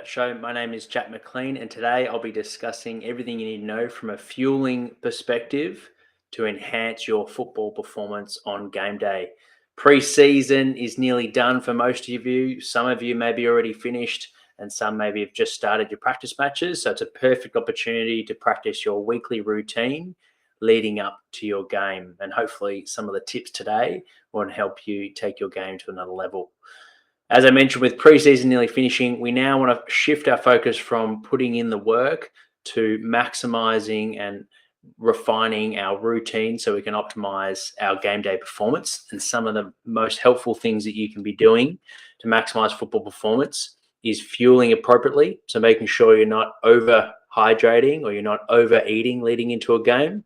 Show. My name is Jack McLean, and today I'll be discussing everything you need to know from a fueling perspective to enhance your football performance on game day. Pre-season is nearly done for most of you. Some of you may be already finished, and some maybe have just started your practice matches. So it's a perfect opportunity to practice your weekly routine leading up to your game. And hopefully, some of the tips today will help you take your game to another level. As I mentioned, with preseason nearly finishing, we now want to shift our focus from putting in the work to maximizing and refining our routine so we can optimize our game day performance. And some of the most helpful things that you can be doing to maximize football performance is fueling appropriately. So making sure you're not over hydrating or you're not overeating leading into a game.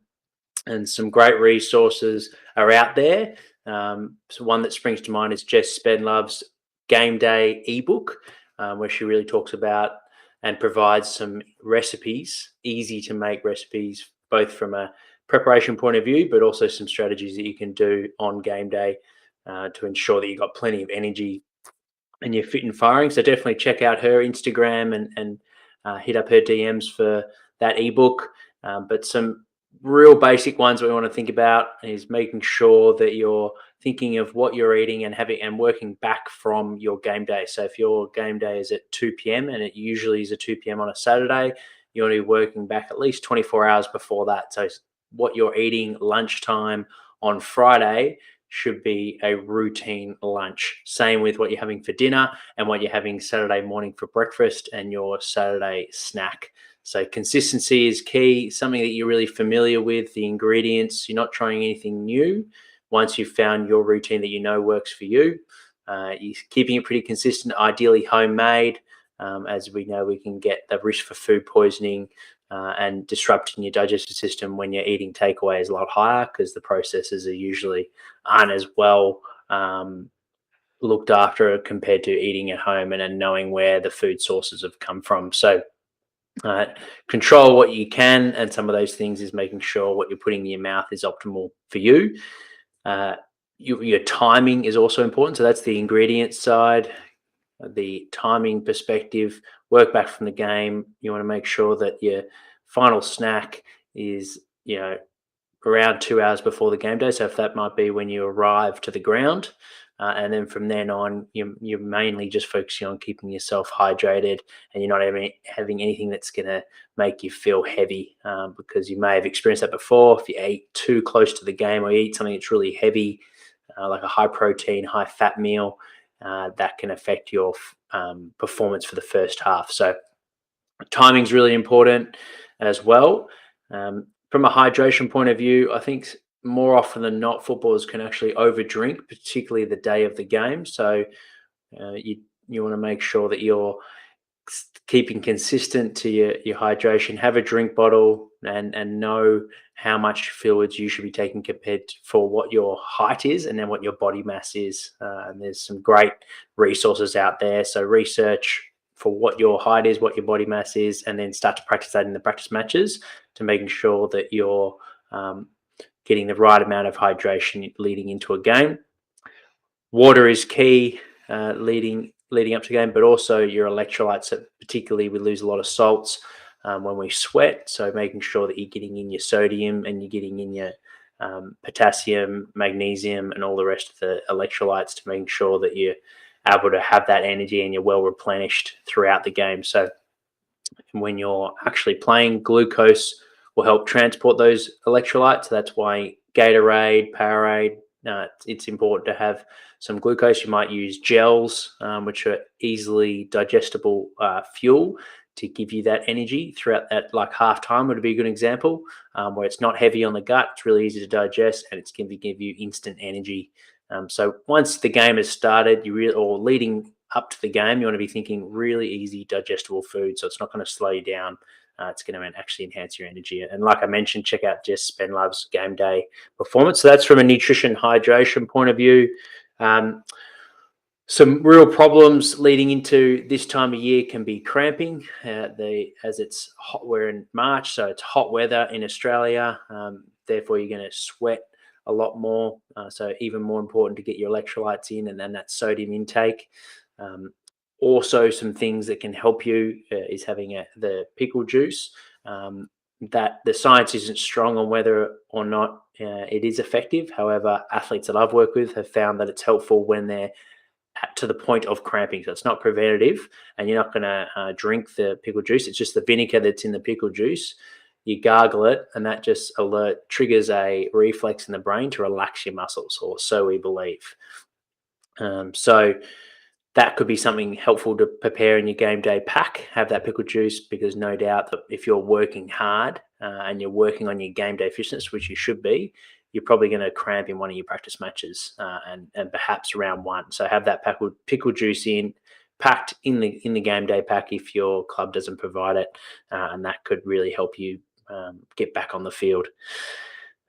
And some great resources are out there. So one that springs to mind is Jess Spenlove's Game Day ebook, where she really talks about and provides some recipes, easy to make recipes, both from a preparation point of view, but also some strategies that you can do on game day to ensure that you've got plenty of energy and you're fit and firing. So definitely check out her Instagram and hit up her DMs for that ebook. But some real basic ones we want to think about is making sure that you're thinking of what you're eating and having and working back from your game day. So if your game day is at 2 p.m. and it usually is at 2 p.m. on a Saturday, you want to be working back at least 24 hours before that. So what you're eating lunchtime on Friday should be a routine lunch. Same with what you're having for dinner and what you're having Saturday morning for breakfast and your Saturday snack. So consistency is key, something that you're really familiar with, the ingredients. You're not trying anything new. Once you've found your routine that you know works for you, you're keeping it pretty consistent, ideally homemade. As we know, we can get the risk for food poisoning and disrupting your digestive system when you're eating takeaway is a lot higher because the processes are usually aren't as well looked after compared to eating at home and knowing where the food sources have come from. So control what you can, and some of those things is making sure what you're putting in your mouth is optimal for you. Uh, your timing is also important. So that's the ingredient side, the timing perspective. Work back from the game. You want to make sure that your final snack is, around 2 hours before the game day. So if that might be when you arrive to the ground, and then from then on, you're mainly just focusing on keeping yourself hydrated, and you're not having anything that's going to make you feel heavy, because you may have experienced that before. If you eat too close to the game or you eat something that's really heavy, like a high protein, high fat meal, that can affect your performance for the first half. So timing is really important as well. From a hydration point of view, I think more often than not, footballers can actually overdrink, particularly the day of the game. So you want to make sure that you're keeping consistent to your hydration. Have a drink bottle and know how much fluids you should be taking compared for what your height is and then what your body mass is. And there's some great resources out there. So research for what your height is, what your body mass is, and then start to practice that in the practice matches to making sure that you're getting the right amount of hydration leading into a game. Water is key leading up to the game, but also your electrolytes. Particularly, we lose a lot of salts when we sweat, so making sure that you're getting in your sodium and you're getting in your potassium, magnesium, and all the rest of the electrolytes to making sure that you're able to have that energy and you're well replenished throughout the game. So when you're actually playing, glucose will help transport those electrolytes. So that's why Gatorade, Powerade, it's important to have some glucose. You might use gels, which are easily digestible fuel to give you that energy throughout that, like halftime would be a good example, where it's not heavy on the gut, it's really easy to digest, and it's going to give you instant energy. So once the game has started, or leading up to the game, you want to be thinking really easy, digestible food. So it's not going to slow you down. It's going to actually enhance your energy. And like I mentioned, check out Jess Spenlove's Game Day Performance. So that's from a nutrition hydration point of view. Some real problems leading into this time of year can be cramping. As it's hot, we're in March, so it's hot weather in Australia. Therefore, you're going to sweat a lot more. So even more important to get your electrolytes in and then that sodium intake. Also, some things that can help you is having the pickle juice. That the science isn't strong on whether or not it is effective. However, athletes that I've worked with have found that it's helpful when they're to the point of cramping. So it's not preventative, and you're not going to drink the pickle juice. It's just the vinegar that's in the pickle juice. You gargle it, and that just triggers a reflex in the brain to relax your muscles, or so we believe. So that could be something helpful to prepare in your game day pack. Have that pickle juice, because no doubt that if you're working hard and you're working on your game day fitness, which you should be, you're probably going to cramp in one of your practice matches and perhaps round one. So have that pickle juice packed in the game day pack if your club doesn't provide it, and that could really help you get back on the field.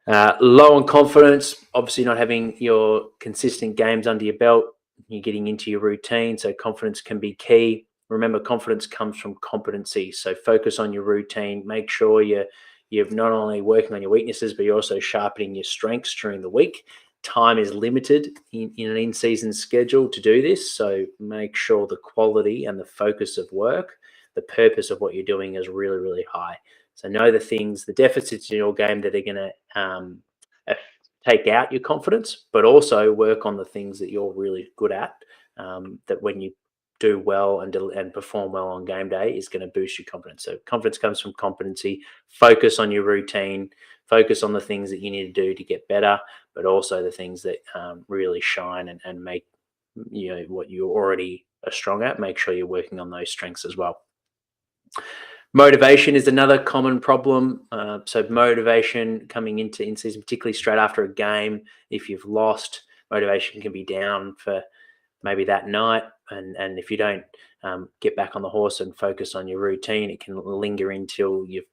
Low on confidence, obviously not having your consistent games under your belt. You're getting into your routine, so confidence can be key. Remember, confidence comes from competency, so focus on your routine. Make sure you're not only working on your weaknesses, but you're also sharpening your strengths during the week. Time is limited in an in-season schedule to do this, so make sure the quality and the focus of work, the purpose of what you're doing is really, really high. So know the deficits in your game that are going to take out your confidence, but also work on the things that you're really good at, that when you do well and perform well on game day is going to boost your confidence. So confidence comes from competency. Focus on your routine, focus on the things that you need to do to get better, but also the things that really shine and make what you already are strong at. Make sure you're working on those strengths as well. Motivation is another common problem. So motivation coming into in-season, particularly straight after a game, if you've lost, motivation can be down for maybe that night. And if you don't get back on the horse and focus on your routine, it can linger until your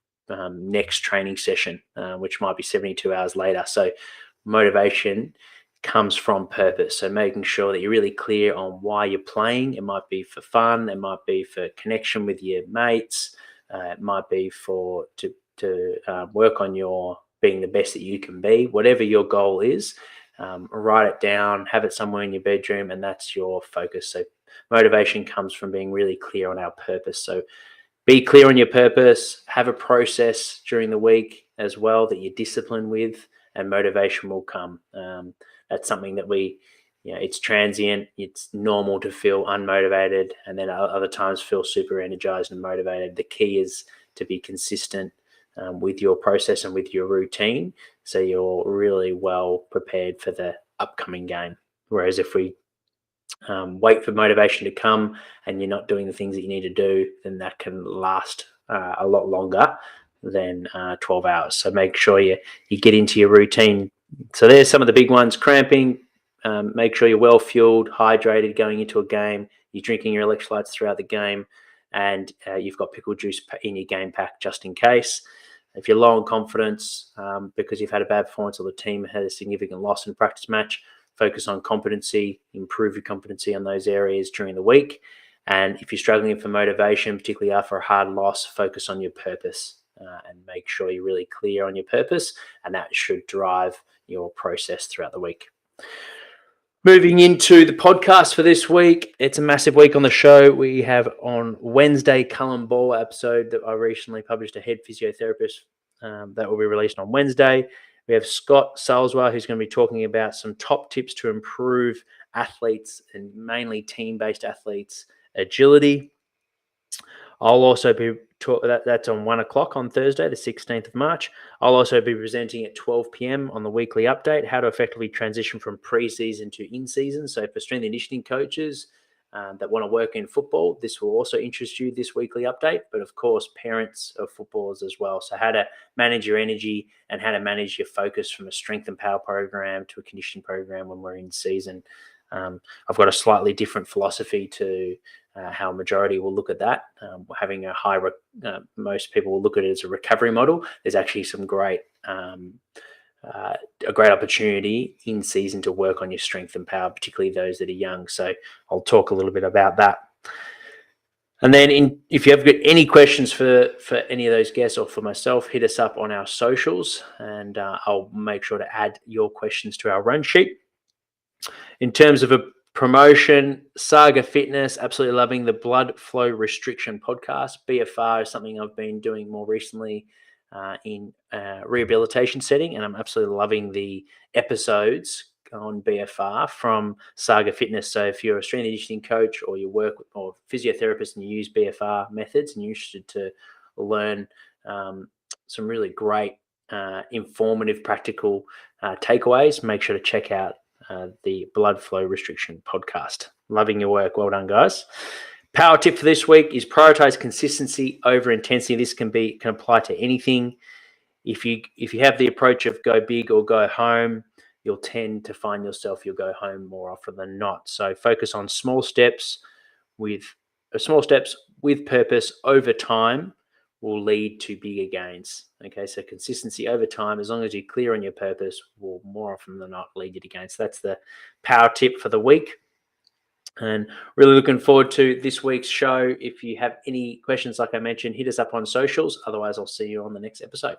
next training session, which might be 72 hours later. So motivation comes from purpose. So making sure that you're really clear on why you're playing. It might be for fun. It might be for connection with your mates. It might be to work on your being the best that you can be. Whatever your goal is, write it down, have it somewhere in your bedroom, and that's your focus. So motivation comes from being really clear on our purpose. So be clear on your purpose, have a process during the week as well that you're disciplined with, and motivation will come. That's something that it's transient. It's normal to feel unmotivated, and then other times feel super energized and motivated. The key is to be consistent with your process and with your routine, so you're really well prepared for the upcoming game. Whereas if we wait for motivation to come and you're not doing the things that you need to do, then that can last a lot longer than 12 hours. So make sure you get into your routine. So there's some of the big ones: cramping. Make sure you're well fueled, hydrated going into a game. You're drinking your electrolytes throughout the game, and you've got pickle juice in your game pack just in case. If you're low on confidence because you've had a bad performance or the team had a significant loss in a practice match, focus on competency, improve your competency on those areas during the week. And if you're struggling for motivation, particularly after a hard loss, focus on your purpose and make sure you're really clear on your purpose, and that should drive your process throughout the week. Moving into the podcast for this week, it's a massive week on the show. We have on Wednesday, Cullen Ball episode that I recently published, a head physiotherapist that will be released on Wednesday. We have Scott Salzwell, who's going to be talking about some top tips to improve athletes, and mainly team-based athletes, agility. I'll also be that's on 1 o'clock on Thursday, the 16th of March. I'll also be presenting at 12 p.m. on the weekly update, how to effectively transition from pre-season to in-season. So for strength and conditioning coaches that want to work in football, this will also interest you, this weekly update, but of course, parents of footballers as well. So how to manage your energy and how to manage your focus from a strength and power program to a conditioning program when we're in season. I've got a slightly different philosophy to how a majority will look at that. Having a most people will look at it as a recovery model. There's actually some a great opportunity in season to work on your strength and power, particularly those that are young. So I'll talk a little bit about that. And then if you have got any questions for any of those guests or for myself, hit us up on our socials, and I'll make sure to add your questions to our run sheet. In terms of a Promotion, Saga Fitness, absolutely loving the blood flow restriction podcast. BFR is something I've been doing more recently in rehabilitation setting, and I'm absolutely loving the episodes on BFR from Saga Fitness. So if you're a strength and conditioning coach or you work with or physiotherapist and you use BFR methods and you're interested to learn some really great informative, practical takeaways, make sure to check out the blood flow restriction podcast. Loving your work. Well done, guys. Power tip for this week is prioritize consistency over intensity. This can apply to anything. If you have the approach of go big or go home, you'll tend to find yourself you'll go home more often than not. So focus on small steps with purpose over time will lead to bigger gains. Okay, so consistency over time, as long as you're clear on your purpose, will more often than not lead you to gains. So that's the power tip for the week. And really looking forward to this week's show. If you have any questions, like I mentioned, hit us up on socials. Otherwise, I'll see you on the next episode.